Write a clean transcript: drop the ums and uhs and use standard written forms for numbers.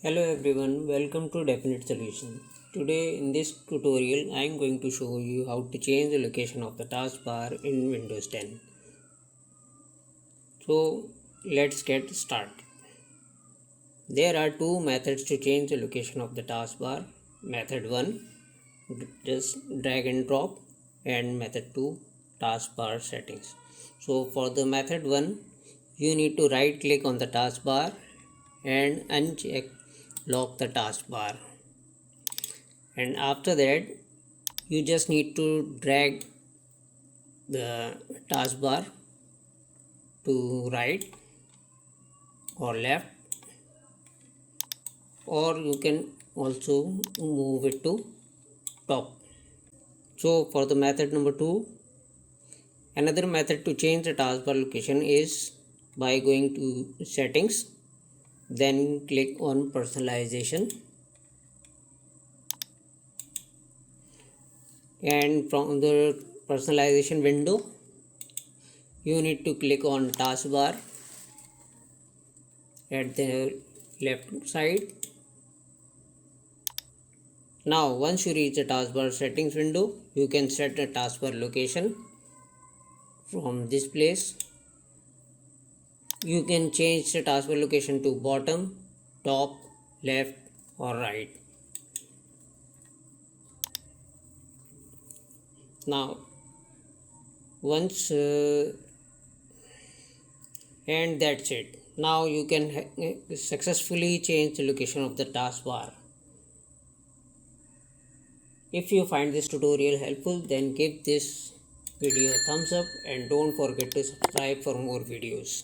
Hello everyone, welcome to Definite Solution. Today in this tutorial I am going to show you how to change the location of the taskbar in Windows 10. So let's get started. There are two methods to change the location of the taskbar. Method 1, just drag and drop, and method 2, taskbar settings. So for the method 1, you need to right click on the taskbar and uncheck lock the taskbar, and after that you just need to drag the taskbar to right or left, or you can also move it to top. So for the method number 2, another method to change the taskbar location is by going to settings, then click on personalization, and from the personalization window you need to click on taskbar at the left side. Now once you reach the taskbar settings window, you can set the taskbar location from this place. You can change the taskbar location to bottom, top, left or right. Now once and that's it. Now you can successfully change the location of the taskbar. If you find this tutorial helpful, then give this video a thumbs up and don't forget to subscribe for more videos.